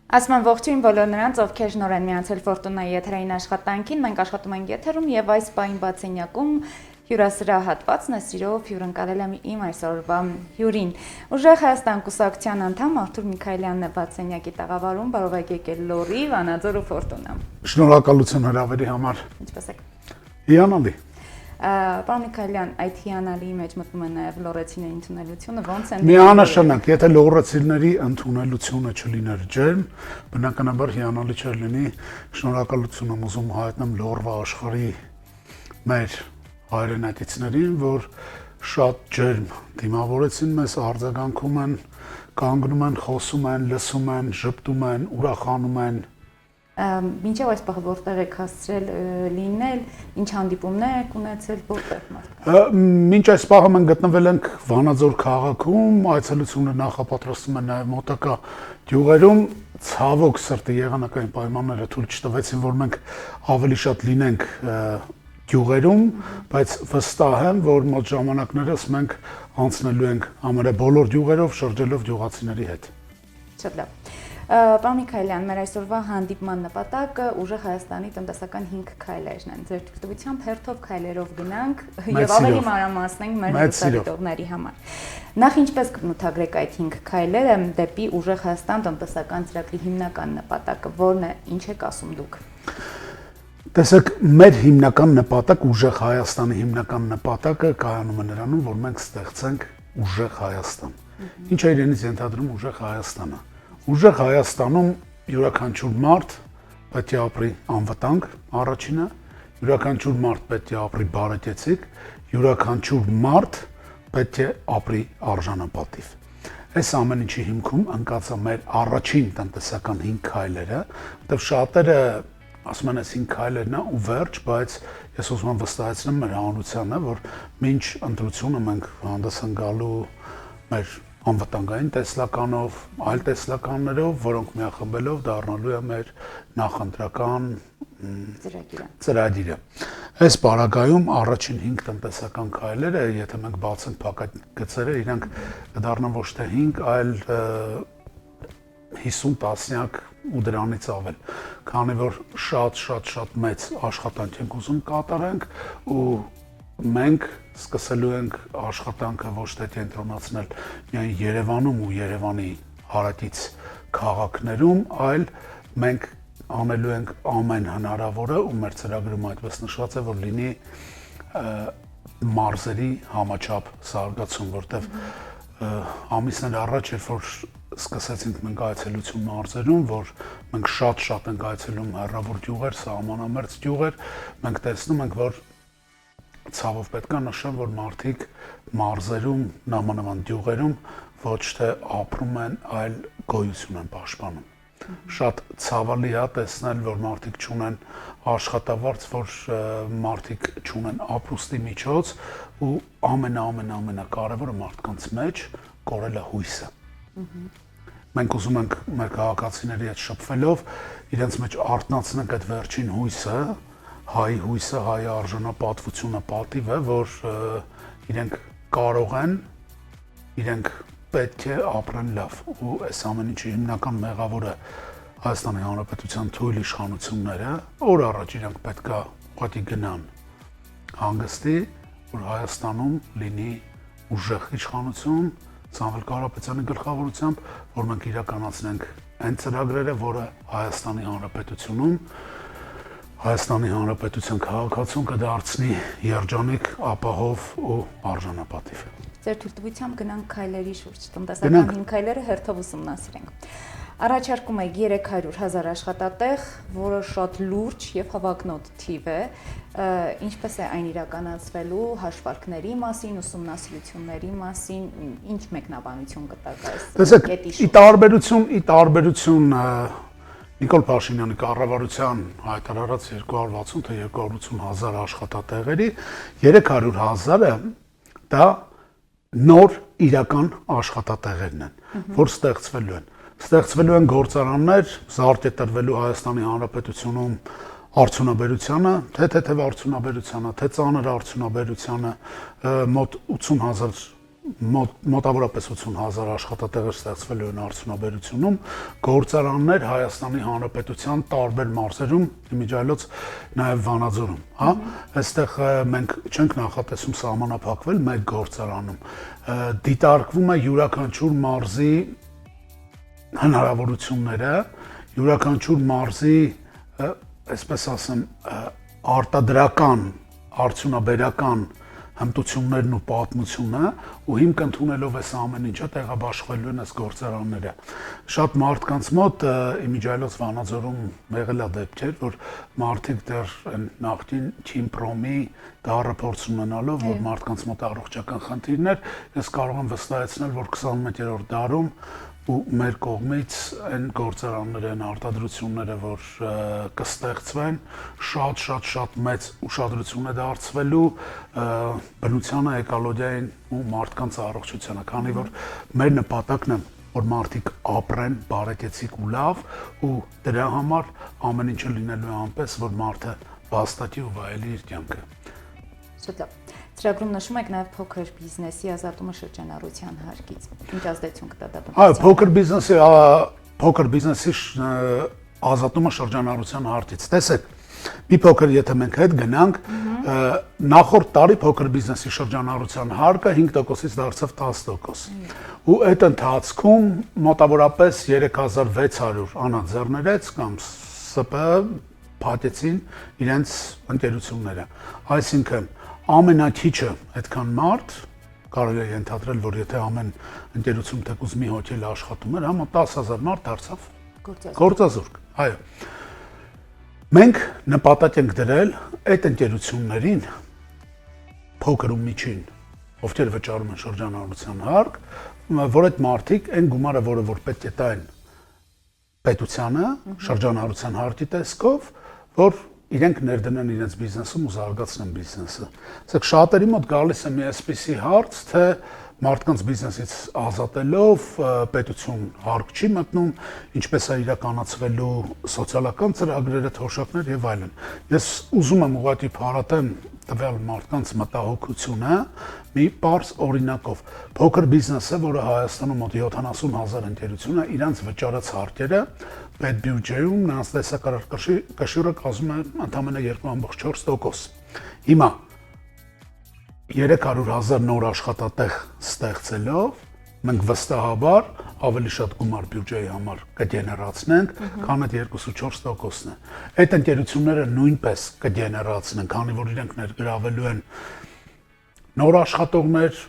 Ասման ողջույն բոլոր նրանց, ովքեր նոր են միացել Ֆորտունայի եթերային աշխատանքին, մենք աշխատում ենք եթերում եւ այս պահին բացենյակում հյուրասրահատվածն է սիրով հյուրընկալել եմ իմ այսօրվա հյուրին։ Ուժեղ Հայաստան կուսակցության անդամ Արթուր Միքայելյանն է բացենյակի տաղավարում, բարով եք եկել Լոռի, Վանաձոր ու Ֆորտունա։ Շնորհակալություն հրավերի համար։ Ինչպե՞ս եք։ Հիանալի։ Պարոն Միքայելյան, այդ հիանալիի մեջ մտնում է նաև լոռեցիների ընդունելությունը, ոնց են։ Միանշանակ, եթե լոռեցիների ընդունելությունը չլիներ ջերմ, բնականաբար հիանալի չէր լինի։ Շնորհակալություն եմ ուզում հայտնեմ լոռվա աշխարհի մեր հայրենակիցներին, որ շատ ջերմ դիմավորեցին մեզ, արձագանքում են, կանգնում են, խոսում են, լսում են, ժպտում են, ուրախանում են։ Մինչև այս պահը որտեղ եք հասցրել լինել, ինչ հանդիպումներ եք ունեցել, որտեղ մարդիկ։ Մինչ այս պահը մենք գտնվել ենք Վանաձոր քաղաքում, այցելությունը նախապատրաստում են նաև մոտակա գյուղերում, ցավոք սրտի եղանակային պայմանները թույլ չտվեցին, որ մենք ավելի շատ լինենք գյուղերում, բայց վստահ եմ, որ մոտ ժամանակներս մենք անցնելու ենք ամենաբոլոր գյուղերով, շրջելով գյուղացիների հետ։ Շատ լավ։ Պարոն Միքայելյան, մեր այսօրվա հանդիպման նպատակը ուժեղ Հայաստանի տնտեսական 5 քայլերն են։ Ձեր թույլտվությամբ հերթով քայլերով գնանք եւ ավելի մանրամասնենք մեր լուսավորների համար։ Նախ ինչպես կնութագրեք այդ 5 քայլերը դեպի ուժեղ Հայաստան տնտեսական ծրագրի հիմնական նպատակը, որն է, ինչ եք ասում դուք։ Տեսեք, մեր հիմնական նպատակ, ուժեղ Հայաստանի հիմնական նպատակը կայանում է նրանում, որ մենք ստեղծենք ուժեղ Հայաստան։ Ինչ է իրենից ենթադրում ուժեղ Հայաստանը։ Ուժեղ Հայաստանում յուրաքանչյուր մարդ պետք է ապրի անվտանգ, առաջինը, յուրաքանչյուր մարդ պետք է ապրի բարեկեցիկ, յուրաքանչյուր մարդ պետք է ապրի արժանապատիվ։ Այս ամեն ինչի հիմքում ընկած է մեր առաջին տնտեսական 5 քայլերը, որտեղ շատերը ասում են, այս 5 քայլերն է ու վերջ, բայց ես ուզում եմ վստահեցնեմ մեր հանրությանը, որ մինչ ընտրությունը մենք հանդես են գալու մեր անվտանգային տեսլականով, այլ տեսլականներով, որոնք միախմբելով դառնալու է մեր նախընտրական ծրագիրը։ Այս պարագայում առաջին 5 տնտեսական քայլերը, եթե մենք բացենք փակագծերը, իրանք կդառնան ոչ թե 5, այլ 50 տասնյակ ու դրանից ավել, քանի որ շատ մեծ աշխատանք ենք ուզում կատարենք ու մենք սկսելու ենք աշխատանքը ոչ թե կենտրոնացնել միայն Երևանում ու Երևանի հարակից քաղաքներում, այլ մենք անելու ենք ամեն հնարավորը ու մեր ծրագրում այդպես նշված է, որ լինի մարզերի համաչափ զարգացում, որտեղ ամիսներ առաջ, երբ որ սկսեցինք մենք այցելություն մարզերում, որ մենք շատ ենք այցելում հեռավոր գյուղեր, սահմանամերձ գյուղեր, մենք տեսնում ենք, որ ցավով պետք է նշեմ, որ մարդիկ մարզերում, նամանավան գյուղերում ոչ թե ապրում են, այլ գոյություն են պաշտպանում։ Շատ ցավալի է տեսնել, որ մարդիկ չունեն աշխատավարձ, որ մարդիկ չունեն ապրուստի միջոց ու ամենակարևորը մարդկանց մեջ կորել է հույսը։ Մենք ուզում ենք մեր քաղաքացիների հետ շփվելով իրենց մեջ արթնացնենք այդ վերջին հույսը, հայ հույսը, հայ արժանապատվությունը պատիվ է, որ իրենք կարող են, իրենք պետք է ապրեն լավ ու այս ամեն ինչի հիմնական մեղավորը Հայաստանի Հանրապետության թույլ իշխանությունները, օր առաջ իրենք պետք է ուղղակի գնան հանգստի, որ Հայաստանում լինի ուժեղ իշխանություն, Սամվել Կարապետյանի գլխավորությամբ, որ մենք իրականացնենք այն ծրագրերը, որը Հայաստանի Հանրապետությունում Հայաստանի Հանրապետության քաղաքացուն կդարձնի երջանիկ, ապահով ու արժանապատիվ։ Ձեր թույլտվությամբ գնանք քայլերի շուրջ, տնտեսական 5 քայլերը հերթով ուսումնասիրենք։ Առաջարկում եք 300,000 աշխատատեղ, որը շատ լուրջ եւ հավակնոտ թիվ է, ինչպես է այն իրականացվելու հաշվարկների մասին, ուսումնասիրությունների մասին, ինչ մեկնաբանություն կտաք այս կետի շուրջ։ Ի տարբերություն Նիկոլ Փաշինյանի կառավարության հայտարարած 260 թե 280,000 աշխատատեղերի 300,000-ը դա նոր իրական աշխատատեղերն են, որ ստեղծվելու են գործարաններ, զարկ է տրվելու Հայաստանի Հանրապետությունում արդյունաբերությանը, թե թեթև արդյունաբերությանը, թե ծանր արդյունաբերությանը, մոտ 80,000 մոտավորապես 80,000 աշխատատեղեր ստեղծվելու են արդյունաբերությունում, գործարաններ Հայաստանի Հանրապետության տարբեր մարզերում, իմիջիայլոց նաև Վանաձորում, հա, այստեղ մենք չենք նախատեսում սահմանափակվել մեկ գործարանում, դիտարկվում է յուրաքանչյուր մարզի հնարավորությունները, յուրաքանչյուր մարզի, այսպես ասեմ, արտադրական, արդյունաբերական հմտություններն ու պատմությունը ու հիմք ընդունելով այս ամեն ինչը տեղաբաշխվելու են այս գործարանները։ Շատ մարդկանց մոտ իմիջիայլոց Վանաձորում եղել է դեպքեր, որ մարդիկ դեռ նախկին Չիմպրոմի դառը փորձ ունենալով, որ մարդկանց մոտ առողջական խնդիրներ, ես կարող եմ վստահեցնել, որ 21-րդ դարում ու մեր կողմից այն գործարանները, այն արտադրությունները, որ կստեղծվեն, շատ մեծ ուշադրություն է դարձվելու բնությանը, էկոլոգիային ու մարդկանց առողջությանը, քանի որ մեր նպատակն է, որ մարդիկ ապրեն բարեկեցիկ ու լավ, ու դրա համար ամեն ինչը լինելու է այնպես, որ մարդը վաստակի ու վայելի իր կյանքը։ Շատ լավ։ Ծրագրում նշում եք նաև փոքր բիզնեսի ազատումը շրջանառության հարկից։ Ինչ ազդեցություն կտա դա բնության։ Այո, փոքր բիզնեսի ազատումը շրջանառության հարկից։ Տեսեք, մի փոքր եթե մենք հետ գնանք, նախորդ տարի փոքր բիզնեսի շրջանառության հարկը 5%-ից դարձավ 10%։ Ու այդ ընթացքում մոտավորապես 3600 անաձեռներեց կամ ՍՊ փակեցին իրենց ընկերությունները։ Այսինքն ամենաքիչը այդքան մարդ կարելի է ենթադրել, որ եթե ամեն ընկերություն թեկուզ մի հոգի աշխատում էր, համա 10,000 մարդ դարձավ գործազուրկ։ Այո։ Մենք նպատակ ենք դրել այդ ընկերություններին փոքր ու միջին, ովքեր վճարում են շրջանառության հարկ, որ այդ մարդիկ այն գումարը, որը որ պետք է տային պետությանը շրջանառության հարկի տեսքով, որ իրենք ներդնեն իրենց բիզնեսում ու զարգացնեն բիզնեսը։ Ասեք, շատերի մոտ գալիս է մի այսպիսի հարց, թե մարդկանց բիզնեսից ազատելով պետություն հարկ չի մտնում, ինչպես է իրականացվելու սոցիալական ծրագրերը, թոշակներ եւ այլն։ Ես ուզում եմ ուղղակի փառատեմ տվյալ մարդկանց մտահոգությունը մի պարզ օրինակով։ Փոքր բիզնեսը, որը Հայաստանում մոտ 70,000 ընկերություն է, իրանց վճարած հարկերը պետբյուջեում նրանց տեսակարար կշիռը կազմում է ընդամենը 2.4%։ Հիմա 300,000 նոր աշխատատեղ ստեղծելով մենք վստահաբար ավելի շատ գումար բյուջեի համար կգեներացնենք, քան այդ 2.4%-ն է։ Այդ ընկերությունները նույնպես կգեներացնեն, քանի որ իրենք ներգրավելու են նոր աշխատողներ,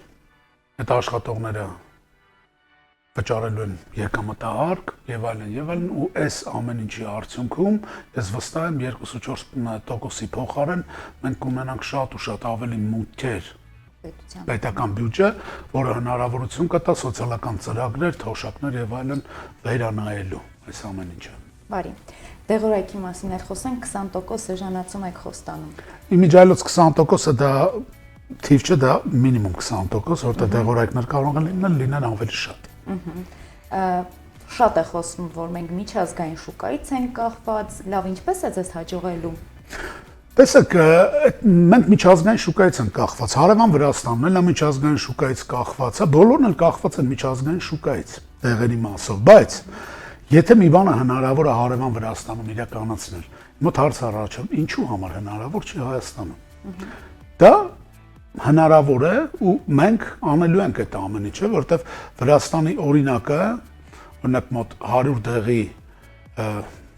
այդ աշխատողները վճարելու են եկամտահարկ եւ այլն, ու այս ամեն ինչի արդյունքում ես վստահ եմ 2.4%-ի փոխարեն մենք կունենանք շատ ու շատ ավելի մուտքեր պետական բյուջե, որը հնարավորություն կտա սոցիալական ծրագրեր, թոշակներ եւ այլն վերանայելու այս ամեն ինչը։ Բարի։ Դեղորայքի մասին էլ խոսենք, 20% էժանացում եք խոստանում։ Իմիջիայլոց 20%-ը դա թիվ չէ, դա մինիմում 20%, որտեղ դեղորայքներ կարող են լինեն ավելի շատ։ Շատ է խոսվում, որ մենք միջազգային շուկայից ենք կախված, լավ, ինչպես է ձեզ հաջողելու։ Տեսեք, մենք միջազգային շուկայից ենք կախված, հարևան Վրաստանն էլ է միջազգային շուկայից կախված, բոլորն էլ կախված են միջազգային շուկայից տեղերի մասով, բայց եթե մի բանը հնարավոր է հարևան Վրաստանում իրականացնել, մոտ հարց առաջանում, ինչու համար հնարավոր չի Հայաստանում։ Դա հնարավոր է ու մենք անելու ենք այդ ամեն ինչը, որտեվ Վրաստանի օրինակը, օրինակ մոտ 100 դեղի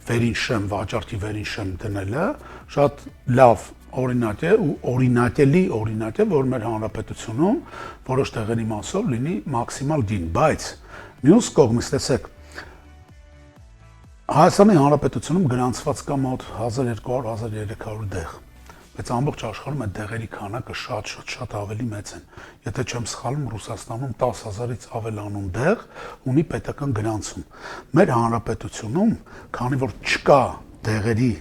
վերին շեմ, վաճառքի վերին շեմ դնելը շատ լավ օրինակ է ու օրինակելի օրինակ է, որ մեր հանրապետությունում որոշ տեղերի մասով լինի մաքսիմալ գին, բայց մյուս կողմից տեսեք Հայաստանի Հանրապետությունում գրանցված կա մոտ 1200-1300 դեղ, բայց ամբողջ աշխարհում այդ դեղերի քանակը շատ ավելի մեծ են։ Եթե չեմ սխալվում, Ռուսաստանում 10,000-ից ավելանուն դեղ ունի պետական գրանցում։ Մեր հանրապետությունում, քանի որ չկա դեղերի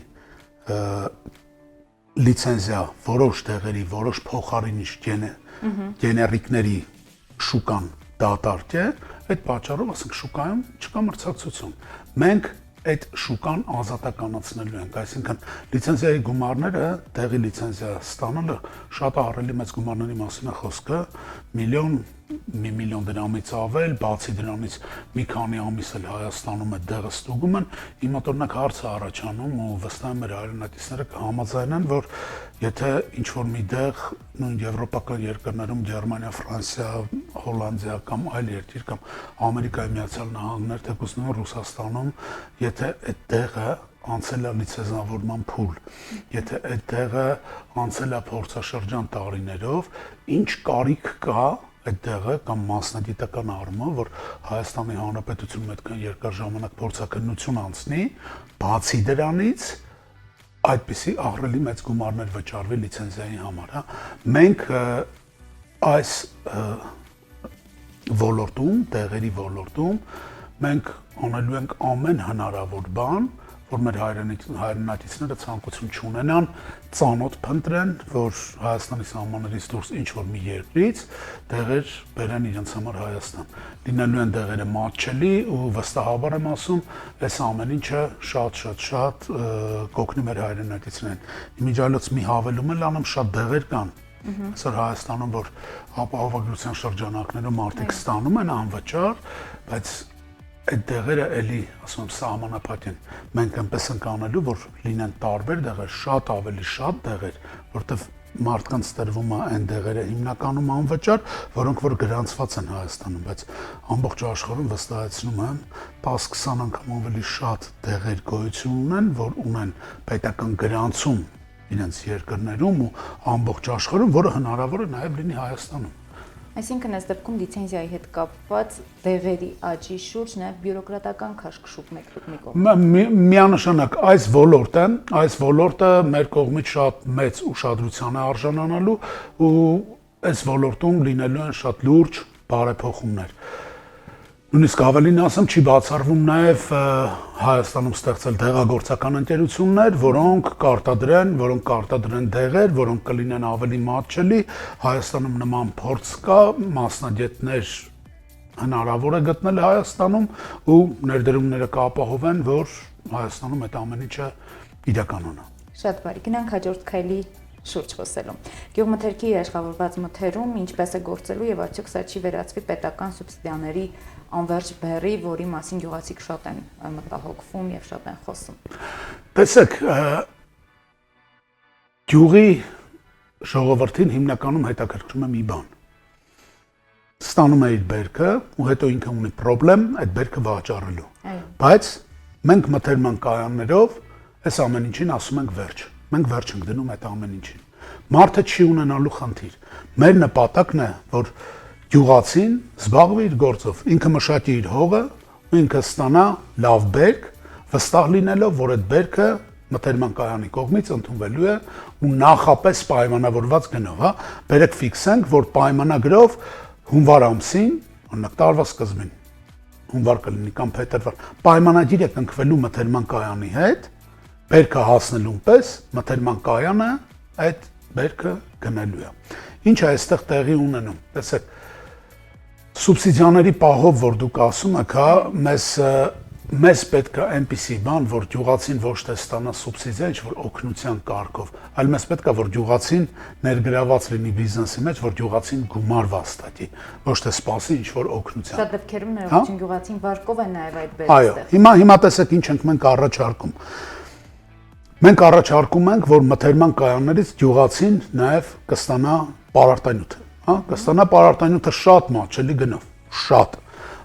լիցենզիա, որոշ դեղերի, որոշ փոխարինիչ գեներիկների շուկան դատարկ է, այդ պատճառով, ասենք, շուկայում չկա մրցակցություն։ Մենք այդ շուկան ազատականացնելու ենք, այսինքն լիցենզիայի գումարները, տեղի լիցենզիա ստանալը շատ ահռելի մեծ գումարների մասին է խոսքը, 1 միլիոն դրամից ավել, բացի դրանից մի քանի ամիս էլ Հայաստանում այդ դեղը ստուգում են, իմ մոտ օրինակ հարց է առաջանում ու վստահ եմ մեր հայրենակիցները կհամաձայնեն, որ եթե ինչ-որ մի դեղ նույն եվրոպական երկրներում Գերմանիա, Ֆրանսիա, Հոլանդիա կամ այլ երկիր կամ Ամերիկայի Միացյալ Նահանգներ, թեկուզ նույն Ռուսաստանում, եթե այդ դեղը անցել է լիցենզավորման փուլ, եթե այդ դեղը անցել է փորձաշրջան տարիներով, ինչ կարիք կա այդ դեղը կամ մասնագիտական առումով, որ Հայաստանի Հանրապետությունում այդքան երկար ժամանակ փորձակնություն անցնի, բացի դրանից այդպիսի ահռելի մեծ գումարներ վճարվի լիցենզիայի համար, հա։ Մենք այս ոլորտում, դեղերի ոլորտում, մենք անելու ենք ամեն հնարավոր բան, որ մեր հայրենակիցները ցանկություն չունենան ծանոթ փնտրեն, որ Հայաստանի սահմաններից դուրս ինչ-որ մի երկրից դեղեր բերեն իրենց համար Հայաստան։ Լինելու են դեղերը մատչելի ու վստահաբար եմ ասում, այս ամեն ինչը շատ կօգնի մեր հայրենակիցներին։ Իմիջիայլոց մի հավելում էլ անեմ, շատ դեղեր կան այսօր Հայաստանում, որ ապահովագրության շրջանակներում մարդիկ ստանում են անվճար, բայց այդ դեղերը էլի, ասում եմ, սահմանափակ են։ Մենք այնպես ենք անելու, որ լինեն տարբեր դեղեր, շատ ավելի շատ դեղեր, որտեղ մարդկանց տրվում է այն դեղերը հիմնականում անվճար, որոնք որ գրանցված են Հայաստանում, բայց ամբողջ աշխարհում վստահեցնում եմ 10-20 անգամ ավելի շատ դեղեր գոյություն ունեն, որ ունեն պետական գրանցում իրենց երկրներում ու ամբողջ աշխարհում, որը հնարավոր է նաև լինի Հայաստանում։ Այսինքն այս դեպքում լիցենզիայի հետ կապված դեղերի աճի շուրջ նաև բյուրոկրատական քաշքշուկ մի կողմ։ Միանշանակ այս ոլորտը մեր կողմից շատ մեծ ուշադրության է արժանանալու ու այս ոլորտում լինելու են շատ լուրջ բարեփոխումներ։ Նույնիսկ ավելին ասեմ, չի բացառվում նաև Հայաստանում ստեղծել դեղագործական ընկերություններ, որոնք կարտադրեն դեղեր, որոնք կլինեն ավելի մատչելի, Հայաստանում նման փորձ կա, մասնագետներ հնարավոր է գտնել Հայաստանում ու ներդրումները կապահովեն, որ Հայաստանում այդ ամեն ինչը իրականանա։ Շատ բարի, գնանք հաջորդ քայլի շուրջ խոսելու։ Գյուղմթերքի երաշխավորված մթերում ինչպես է գործելու եւ արդյոք սա չի վերածվի պետական սուբսիդիաների անverջ բեռի, որի մասին գյուղացիք շատ են մտահոգվում եւ շատ են խոսում։ Տեսեք, գյուղի ժողովրդին հիմնականում հետաքրքրում է մի բան։ Ստանում է իր բերքը ու հետո ինքը ունի խնդրեմ այդ բերքը վաճառելու։ Բայց մենք մթերման կայաններով այս ամեն ինչին ասում ենք վերջ։ Մենք վերջ ենք դնում այդ ամեն ինչին։ Մարդը չի ունենալու խնդիր։ Մեր նպատակն է, որ գյուղացին զբաղվի իր գործով, ինքը մշակի իր հողը, ու ինքը ստանա լավ բերք, վստահ լինելով, որ այդ բերքը մթերման կայանի կողմից ընդունվելու է ու նախապես պայմանավորված գնով, հա։ Բերեք ֆիքսենք, որ պայմանագրով հունվար ամսին, օրինակ տարվա սկզբին, հունվար կլինի կամ փետրվար, պայմանագիր է կնքվելու մթերման կայանի հետ, բերքը հասնելուն պես մթերման կայանը այդ բերքը գնելու է։ Ինչ է այստեղ տեղի ունենում։ Տեսեք, սուբսիդիաների պահով, որ դուք ասում եք, հա, մեզ պետք է այնպիսի բան, որ գյուղացին ոչ թե ստանա սուբսիդիա, ինչ-որ օգնության կարգով, այլ մեզ պետք է, որ գյուղացին ներգրաված լինի բիզնեսի մեջ, որ գյուղացին գումար վաստակի, ոչ թե սպասի ինչ-որ օգնության։ Շատ դեպքերում ներողություն գյուղացին վարկով է նաև այդ բերքը։ Այո, հիմա տեսեք ինչ ենք մենք առաջարկում։ Մենք առաջարկում ենք, որ մթերման կայաններից գյուղացին նաև կստանա պարարտանյութ, հա, կստանա պարարտանյութը շատ մատչելի գնով, շատ,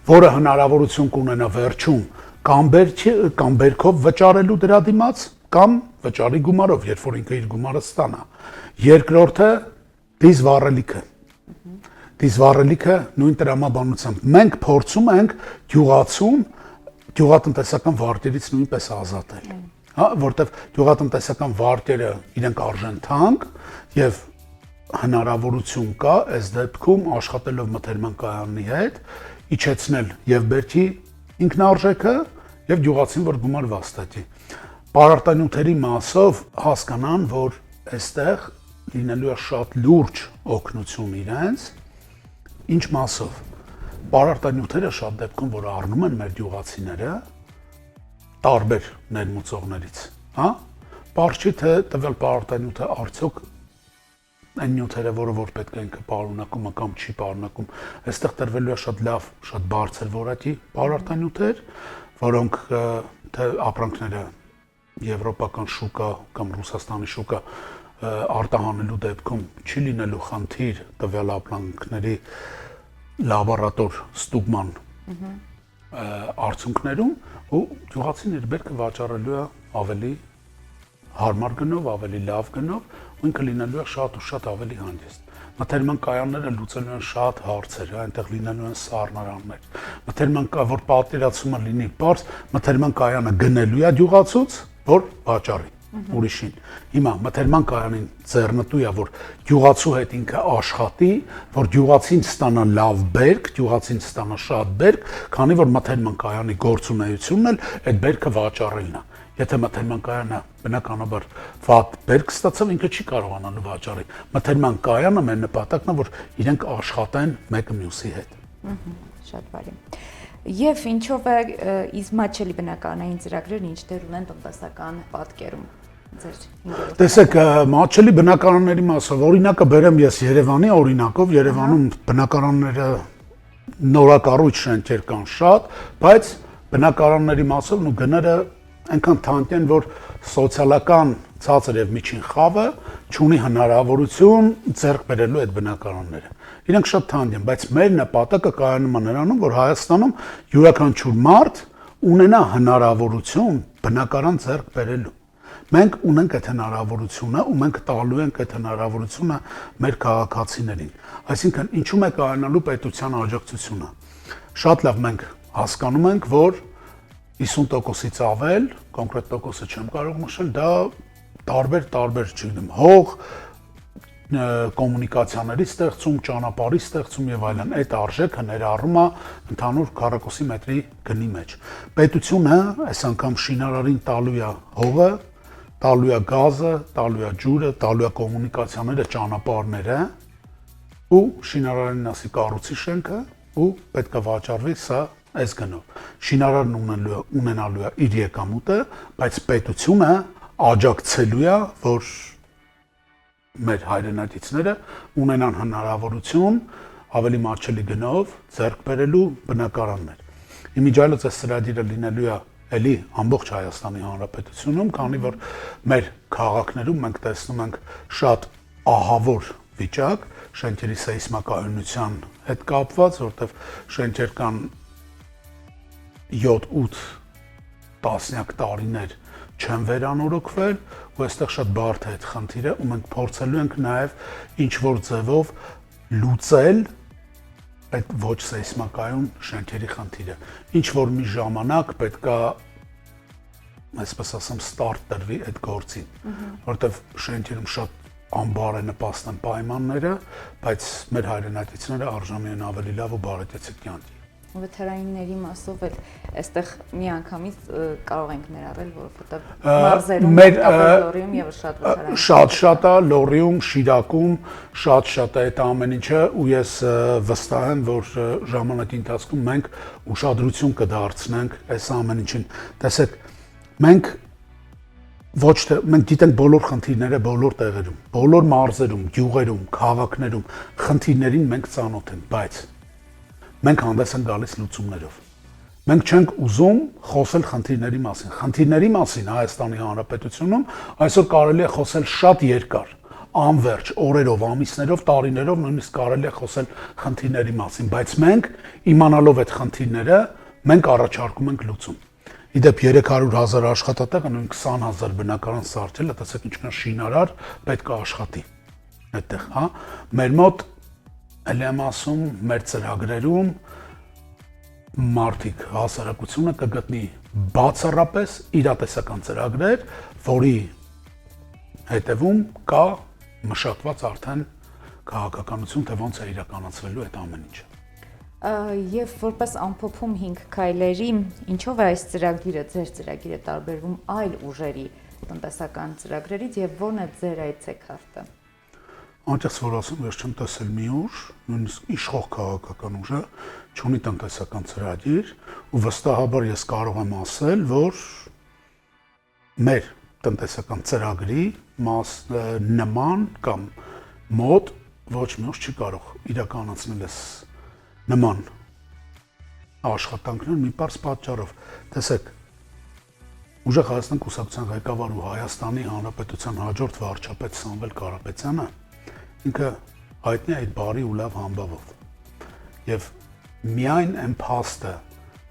որը հնարավորություն կունենա վերջում կամ բերքով վճարելու դրա դիմաց, կամ վճարի գումարով, երբ որ ինքը իր գումարը ստանա։ Երկրորդը դիզվառելիքը։ Դիզվառելիքը նույն տրամաբանությամբ։ Մենք փորձում ենք գյուղատնտեսական վարկերից նույնպես ազատել։ Հա, որտեվ գյուղատնտեսական վարկերը իրենք արժեն թանկ եւ հնարավորություն կա այս դեպքում աշխատելով մթերման կայանի հետ իջեցնել եւ բերքի ինքնարժեքը եւ գյուղացին որ գումար վաստակի։ Պարարտանյութերի մասով հասկանան, որ այստեղ լինելու է շատ լուրջ օգնություն իրենց, ինչ մասով։ Պարարտանյութերը շատ դեպքում որ առնում են մեր գյուղացիները տարբեր ներմուծողներից, հա, բարձ չի թե տվյալ պարարտանյութը արդյոք այն նյութերը, որ պետք է ինքը պարունակում կամ չի պարունակում, այստեղ տրվելու է շատ լավ, շատ բարձր որակի պարարտանյութեր, որոնք թե ապրանքները եվրոպական շուկա կամ Ռուսաստանի շուկա արտահանելու դեպքում չի լինելու խնդիր տվյալ ապրանքների լաբորատոր ստուգման արդյունքներում ու գյուղացին իր բերքը վաճառելու է ավելի հարմար գնով, ավելի լավ գնով, ու ինքը լինելու է շատ ու շատ ավելի հանգիստ։ Մթերման կայանները լուծելու են շատ հարցեր, այնտեղ լինելու են սառնարաններ։ Մթերման որ պատկերացումը լինի բարձ, մթերման կայանը գնելու է գյուղացուց, որ վաճառի ուրիշին։ Հիմա մթերման կայանին ձեռնտու է, որ գյուղացու հետ ինքը աշխատի, որ գյուղացին ստանա լավ բերք, գյուղացին ստանա շատ բերք, քանի որ մթերման կայանի գործունեությունն էլ այդ բերքը վաճառելն է։ Եթե մթերման կայանը բնականաբար վատ բերք ստացավ, ինքը չի կարողանալու վաճառի։ Մթերման կայանը մեր նպատակն է, որ իրենք աշխատեն մեկը մյուսի հետ։ Շատ բարի։ Եվ ինչով է իզմաչելի բնակարանային ծրագրերն ինչ դեր ունեն տնտեսական պատկերում ձեր ինքնուրույն։ Տեսեք, մատչելի բնակարանների մասով օրինակը բերեմ ես Երևանի օրինակով, Երևանում բնակարանները նորակառույց շենքեր կան շատ, բայց բնակարանների մասով ու գները այնքան թանկ են, որ սոցիալական ցածր եւ միջին խավը չունի հնարավորություն ձեռք բերելու այդ բնակարանները։ Իրենք շատ թանկ են, բայց մեր նպատակը կայանում է նրանում, որ Հայաստանում յուրաքանչյուր մարդ ունենա հնարավորություն բնակարան ձեռք բերելու։ Մենք ունենք այդ հնարավորությունը ու մենք տալու ենք այդ հնարավորությունը մեր քաղաքացիներին։ Այսինքն, ինչու՞ է կայանալու պետության աջակցությունը։ Շատ լավ մենք հասկանում ենք, որ 50%-ից ավել, կոնկրետ տոկոսը չեմ կարող նշել, դա տարբեր, չգիտեմ, հող, կոմունիկացիաների ստեղծում, ճանապարհի ստեղծում եւ այլն, այդ արժեքը ներառում է ընդհանուր քառակուսի մետրի գնի մեջ։ Պետությունը այս անգամ շինարարին տալու է հողը, տալու է գազը, տալու է ջուրը, տալու է կոմունիկացիաները, ճանապարհները ու շինարարին ասի կառուցի շենքը ու պետք է վաճառվի սա այս գնով։ Շինարարն ունենալու է իր եկամուտը, բայց պետությունը աջակցելու է, որ մեր հայրենակիցները ունենան հնարավորություն ավելի մատչելի գնով ձեռք բերելու բնակարաններ։ Իմիջիայլոց այս ծրագիրը լինելու է էլի ամբողջ Հայաստանի Հանրապետությունում, քանի որ մեր քաղաքներում մենք տեսնում ենք շատ ահավոր վիճակ շենքերի սեյսմակայունության հետ կապված, որտեղ շենքեր կան 7-8 տասնյակ տարիներ չեն վերանորոգվել ու այստեղ շատ բարդ է այդ խնդիրը ու մենք փորձելու ենք նաև ինչ-որ ձևով լուծել այդ ոչ սեյսմակայուն շենքերի խնդիրը։ Ինչ-որ մի ժամանակ պետքա, այսպես ասեմ, ստարտ տրվի այդ գործին, որովհետև շենքերում շատ անբարենպաստ են պայմանները, բայց մեր հայրենակիցները արժանի են ավելի լավ ու բարեկեցիկ կյանքի։ Վթարայինների մասով էլ այստեղ միանգամից կարող ենք ներառել, որովհետև մարզերում, Լոռիում եւս շատ վթարային։ Շատ է Լոռիում, Շիրակում, շատ է այդ ամեն ինչը ու ես վստահ եմ, որ ժամանակի ընթացքում մենք ուշադրություն կդարձնենք այս ամեն ինչին։ Տեսեք, մենք ոչ թե մենք գիտենք բոլոր խնդիրները բոլոր տեղերում, բոլոր մարզերում, գյուղերում, քաղաքներում խնդիրներին մենք ծանոթ ենք, բայց մենք հանդես ենք գալիս լուծումներով։ Մենք չենք ուզում խոսել խնդիրների մասին։ Խնդիրների մասին Հայաստանի Հանրապետությունում այսօր կարելի է խոսել շատ երկար, անվերջ, օրերով, ամիսներով, տարիներով նույնիսկ կարելի է խոսել խնդիրների մասին, բայց մենք իմանալով այդ խնդիրները, մենք առաջարկում ենք լուծում։ Իդեպ 300,000 աշխատատեղը նույն 20,000 բնակարան սարքելը, տեսեք ինչքան շինարար պետք է աշխատի այդտեղ, հա։ Մեր մոտ էլ եմ ասում, մեր ծրագրերում մարդիկ հասարակությունը կգտնի բացառապես իրատեսական ծրագրեր, որի հետևում կա մշակված արդեն քաղաքականություն, թե ոնց է իրականացվելու այդ ամեն ինչը։ Եվ որպես ամփոփում 5 քայլերի, ինչով է այս ծրագիրը, ձեր ծրագիրը տարբերվում այլ ուժերի տնտեսական ծրագրերից եւ ո՞րն է ձեր այցեքարտը։ Անկեղծ որ ասեմ, ես չեմ տեսել մի ուժ, նույնիսկ իշխող քաղաքական ուժը չունի տնտեսական ծրագիր ու վստահաբար ես կարող եմ ասել, որ մեր տնտեսական ծրագրի նման կամ մոտ ոչ մի օր չի կարող իրականացնել այս նման աշխատանքներ մի պարզ պատճառով։ Տեսեք, Ուժեղ Հայաստան կուսակցության ղեկավար ու Հայաստանի Հանրապետության հաջորդ վարչապետ Սամվել Կարապետյանը ինքը հայտնի է այդ բարի ու լավ համբավով։ Եվ միայն այն փաստը,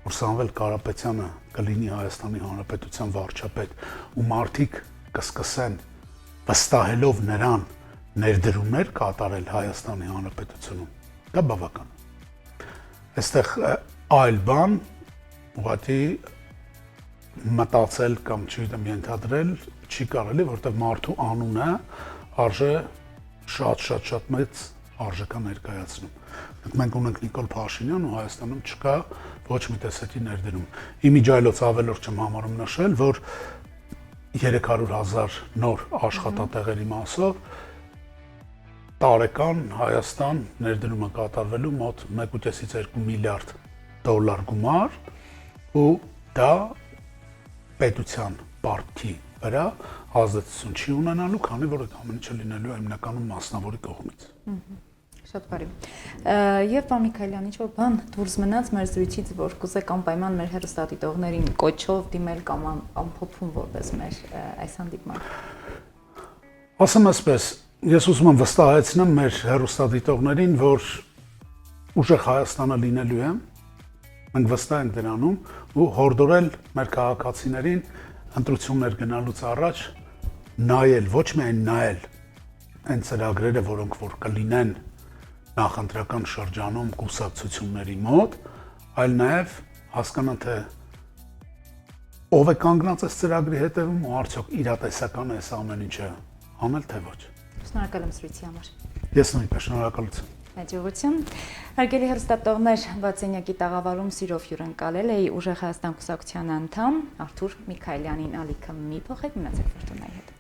որ Սամվել Կարապետյանը կլինի Հայաստանի Հանրապետության վարչապետ ու մարդիկ կսկսեն վստահելով նրան ներդրումներ կատարել Հայաստանի Հանրապետությունում, դա բավական է։ Այստեղ այլ բան ուղղակի մտածել կամ չգիտեմ ենթադրել չի կարելի, որտեղ մարդու անունը արժե շատ մեծ արժեքա ներկայացնում։ Մենք ունենք Նիկոլ Փաշինյան ու Հայաստանում չկա ոչ մի տեսակի ներդրում։ Իմիջայլոց ավելորդ չեմ համարում նշել, որ 300,000 նոր աշխատատեղերի մասով տարեկան Հայաստան ներդրումը կատարվելու մոտ 1.5-ից 2 միլիարդ դոլար գումար ու դա պետության պարտքի վրա ազդեցություն չի ունենալու, քանի որ այդ ամենը չլինելու է հիմնականում մասնավորի կողմից։ Շատ բարի։ Եվ պարոն Միքայելյան, ինչ-որ բան դուրս մնաց մեր զրույցից, որ կուզեք անպայման մեր հեռուստադիտողներին կոչով դիմել կամ ամփոփում որպես մեր այս հանդիպման։ Ասեմ այսպես, ես ուզում եմ վստահեցնեմ մեր հեռուստադիտողներին, որ ուժեղ Հայաստանը լինելու է, մենք վստահ ենք դրանում ու հորդորել մեր քաղաքացիներին ընտրություններ գնալուց առաջ նայել, ոչ միայն նայել այն ծրագրերը, որոնք որ կլինեն նախընտրական շրջանում կուսակցությունների մոտ, այլ նաև հասկանան, թե ով է կանգնած այս ծրագրի հետևում ու արդյոք իրատեսական է այս ամեն ինչը անել, թե ոչ։ Շնորհակալ եմ զրույցի համար։ Ես նույնպես շնորհակալություն։ Հաջողություն։ Հարգելի հեռուստատողներ, բացենյակի տաղավարում սիրով հյուրընկալել էի Ուժեղ Հայաստան կուսակցության անդամ Արթուր Միքայելյանին, ալիքը մի փոխեք, մնացեք Ֆորտունայի հետ։